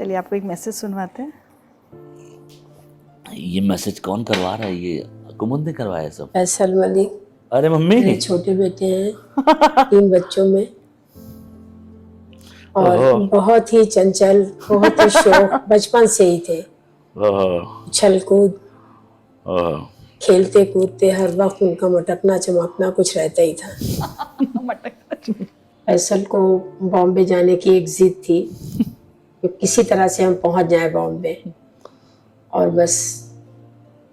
चलिए आपको एक मैसेज सुनवाते हैं। ये मैसेज कौन करवा रहा है? ये कुमुद ने करवाया है सब। फैसल मलिक अरे मम्मी, मेरे छोटे बेटे हैं, 3 बच्चों में, और ओहो। बहुत ही चंचल, बहुत ही शौक बचपन से ही थे। ओहो, उछल कूद, ओहो। खेलते कूदते हर वक्त उनका मटकना चमकना कुछ रहता ही था। फैसल को बॉम्बे जाने की एक जिद थी कि किसी तरह से हम पहुंच जाए बॉम्बे, और बस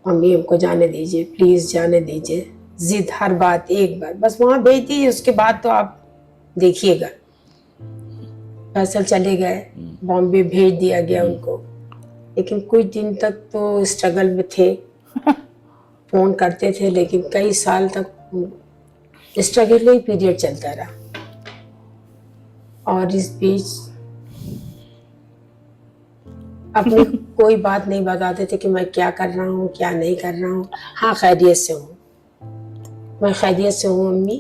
मम्मी हमको जाने दीजिए, प्लीज जाने दीजिए। जिद हर बात, एक बार बस वहां भेज दीजिए, उसके बाद तो आप देखिएगा। फैसल चले गए, बॉम्बे भेज दिया गया उनको, लेकिन कुछ दिन तक तो स्ट्रगल में थे। फोन करते थे, लेकिन कई साल तक स्ट्रगल ही पीरियड चलता रहा। और इस बीच अपनी कोई बात नहीं बताते थे कि मैं क्या कर रहा हूँ, क्या नहीं कर रहा हूँ। हाँ, खैरियत से हूँ, मैं खैरियत से हूँ मम्मी,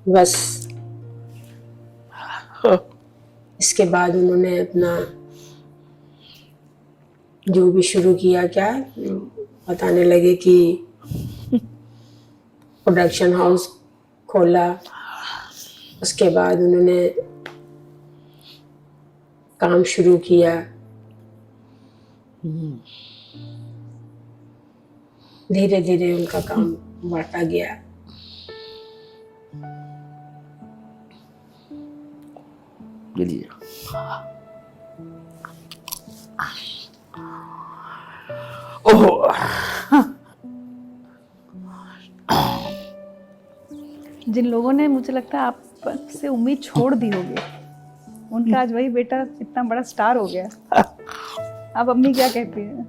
बस। इसके बाद उन्होंने अपना जो भी शुरू किया, क्या बताने लगे कि प्रोडक्शन हाउस खोला। उसके बाद उन्होंने काम शुरू किया। धीरे धीरे उनका काम बढ़ता गया। चलिए, ओहो। जिन लोगों ने मुझे लगता है आपसे उम्मीद छोड़ दी होगी, उनका आज वही बेटा इतना बड़ा स्टार हो गया। अब अम्मी क्या कहती है?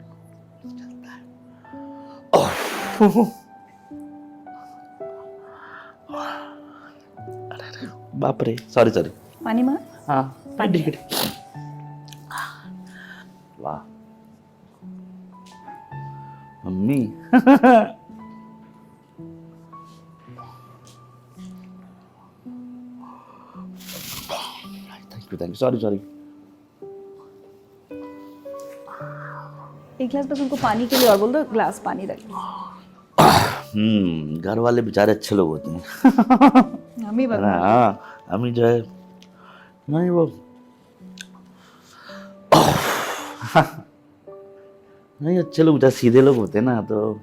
बाप रे, सॉरी सॉरी। पानी मां? हाँ, ठीक है। वाह mummy. Thank you, sorry sorry. एक गिलास बस उनको पानी के लिए और बोल दो, ग्लास पानी रख लो। घर वाले बेचारे अच्छे लोग होते हैं। अम्मी बता। हाँ, अम्मी जो है नहीं, वो नहीं, अच्छे लोग बेचारे सीधे लोग होते हैं ना, तो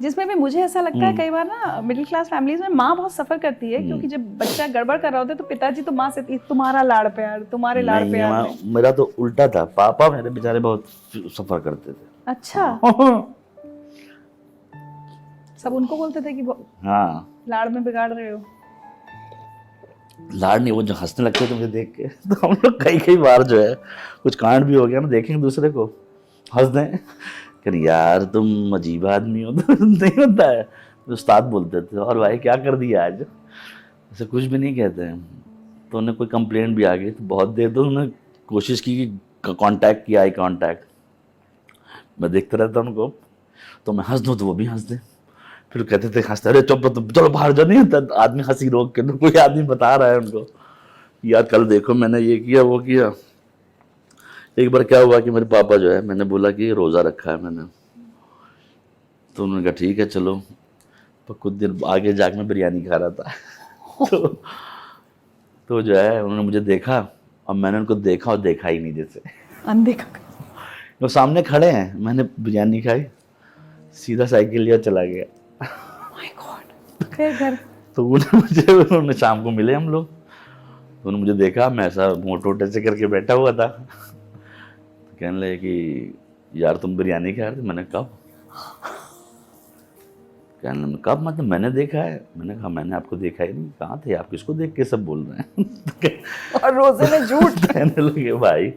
जिसमें भी मुझे ऐसा लगता है कई बार ना मिडिल क्लास फैमिलीज में माँ बहुत सफर करती है, क्योंकि जब बच्चा गड़बड़ कर रहा होता है तो पिताजी तो माँ से तुम्हारा लाड़ प्यार, तुम्हारे लाड़ नहीं, प्यार में। मेरा तो उल्टा था। पापा मेरे बेचारे बहुत सफर करते थे। अच्छा, सब उनको बोलते थे कि हाँ, लाड़ में बिगाड़ रहे हो। लाड़ नहीं, वो जो हंसने लगते थे मुझे देख के, तो हम लोग कई कई बार जो है कुछ कांड भी हो गया ना, देखेंगे दूसरे को हंस दें, कर यार तुम अजीब आदमी हो। तो नहीं होता है, तो उस्ताद बोलते थे, और भाई क्या कर दिया आज, ऐसे कुछ भी नहीं कहते हैं। तो उन्हें कोई कंप्लेंट भी आ गई तो बहुत देर तो उन्होंने कोशिश की कि कांटेक्ट किया, आई कांटेक्ट। मैं देखता रहता उनको, तो मैं हंस दूँ तो वो भी हंस दें। फिर कहते थे हंसते, अरे चुप चलो बाहर जाओ। नहीं होता आदमी हंसी रोक के, तो कोई आदमी बता रहा है उनको यार कल देखो मैंने ये किया वो किया। एक बार क्या हुआ कि मेरे पापा जो है, मैंने बोला कि रोज़ा रखा है मैंने, तो उन्होंने कहा ठीक है चलो। तो कुछ देर आगे जाके मैं बिरयानी खा रहा था। तो जो है उन्होंने मुझे देखा, और मैंने उनको देखा और देखा ही नहीं, जैसे अनदेखा। वो सामने खड़े हैं, मैंने बिरयानी खाई, सीधा साइकिल लिया चला गया। My God. फिर घर तो उन्होंने शाम को मिले हम लोग, तो उन्होंने मुझे देखा, मैं ऐसा मोटे से करके बैठा हुआ था, तो कहने लगे कि यार तुम बिरयानी खा रहे थे। मैंने कब? कहने लगे कब, मतलब मैंने देखा है। मैंने कहा मैंने आपको देखा ही नहीं, कहाँ थे आप, किसको देख के सब बोल रहे हैं। और रोजे में झूठ। कहने लगे भाई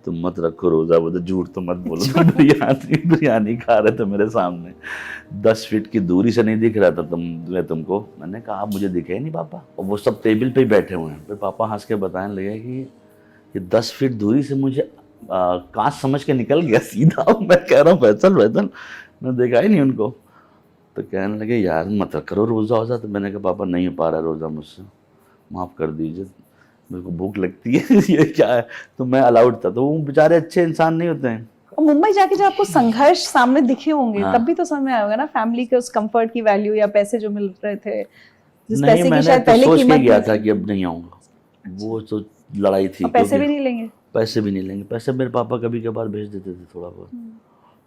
तुम मत रखो रोजा, बोले झूठ तो मत बोलो, तुम बिरयानी खा रहे थे मेरे सामने, 10 फीट की दूरी से नहीं दिख रहा था तुमको। मैंने कहा आप मुझे दिखे ही नहीं पापा, और वो सब टेबल पे ही बैठे हुए हैं। फिर पापा हंस के बताने लगे कि ये 10 फीट दूरी से मुझे कांच समझ के निकल गया सीधा। मैं कह रहा हूँ फैसल मैं देखा ही नहीं उनको। तो कहने लगे यार मत करो रोज़ा वोज़ा। तो मैंने कहा पापा नहीं हो पा रहा रोज़ा मुझसे, माफ़ कर दीजिए। मेरे को भूख लगती है ये क्या है, तो मैं अलाउड था। तो वो बेचारे अच्छे इंसान नहीं होते हैं। और मुंबई जाके जब आपको संघर्ष सामने दिखे होंगे हाँ। तब भी तो समझ में आया होगा ना फैमिली के उस कंफर्ट की वैल्यू या पैसे जो मिल रहे थे, जिस नहीं, पैसे की मैंने शायद तो पहले सोच के कीमत गया थी। था कि अब नहीं आऊँगा। वो तो लड़ाई थी। और पैसे क्योंकि भी नहीं लेंगे। पैसे भी नहीं लेंगे। पैसे मेरे पापा कभी कभार भेज देते थे थोड़ा बहुत,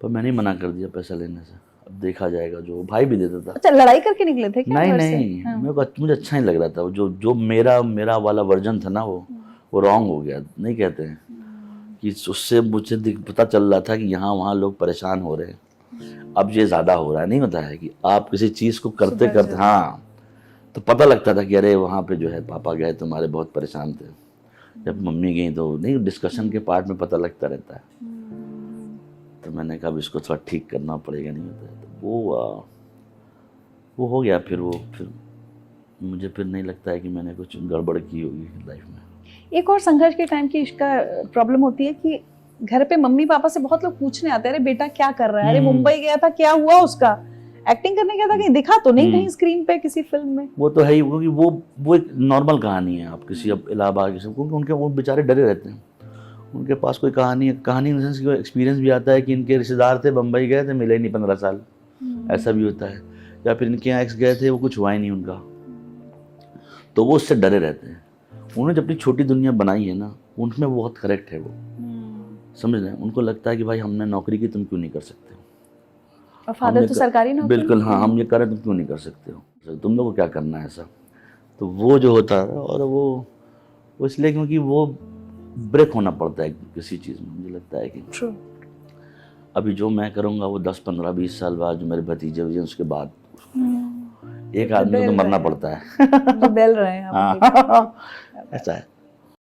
पर मैंने ही मना कर दिया पैसा लेने से। अब देखा जाएगा, जो भाई भी देता था। अच्छा, लड़ाई करके निकले थे क्या नहीं घर से? नहीं, हाँ। मुझे अच्छा नहीं लग रहा था। जो जो मेरा वाला वर्जन था ना, वो रॉन्ग हो गया। नहीं कहते हैं कि उससे मुझे पता चल रहा था कि यहाँ वहाँ लोग परेशान हो रहे हैं। अब ये ज़्यादा हो रहा है। नहीं होता है कि आप किसी चीज़ को करते करते, हाँ, तो पता लगता था कि अरे वहाँ पे जो है पापा गए तुम्हारे बहुत परेशान थे, जब मम्मी गई तो नहीं, डिस्कशन के पार्ट में पता लगता रहता है। तो मैंने कहा इसको थोड़ा ठीक करना पड़ेगा। नहीं होता है तो वो हो गया। फिर मुझे फिर नहीं लगता है कि मैंने कुछ गड़बड़ की होगी लाइफ में। एक और संघर्ष के टाइम की इसका प्रॉब्लम होती है कि घर पे मम्मी पापा से बहुत लोग पूछने आते हैं, अरे बेटा क्या कर रहा है, अरे मुंबई गया था क्या हुआ उसका, एक्टिंग करने गया था कहीं दिखा तो नहीं कहीं स्क्रीन पे किसी फिल्म में। वो तो है ही, क्योंकि वो एक नॉर्मल कहानी है। आप किसी अब इलाहाबाद किसी, क्योंकि उनके वो बेचारे डरे रहते हैं। उनके पास कोई कहानी इन द सेंस की एक्सपीरियंस भी आता है कि इनके रिश्तेदार थे, बम्बई गए थे, मिले ही नहीं 15 साल, ऐसा भी होता है। या फिर इनके यहाँ एक्स गए थे, वो कुछ हुआ ही नहीं उनका, तो वो उससे डरे रहते हैं। उन्होंने जब अपनी छोटी दुनिया बनाई है ना, उनमें वो बहुत करेक्ट है। वो समझ रहे हैं, उनको लगता है कि भाई हमने नौकरी की, तुम क्यों नहीं कर सकते हो। और फादर तो सरकारी नौकरी। बिल्कुल, हाँ, हम ये करें तुम क्यों नहीं कर सकते हो, तुम लोग को क्या करना है ऐसा। तो वो जो होता है, और वो इसलिए क्योंकि वो ब्रेक होना पड़ता है किसी चीज़ में। मुझे लगता है कि True. अभी जो मैं करूँगा वो 10, 15, 20 साल बाद जो मेरे भतीजे हुए उसके बाद एक आदमी को तो मरना पड़ता है। जो बेल रहे हैं आप। हाँ, ऐसा है।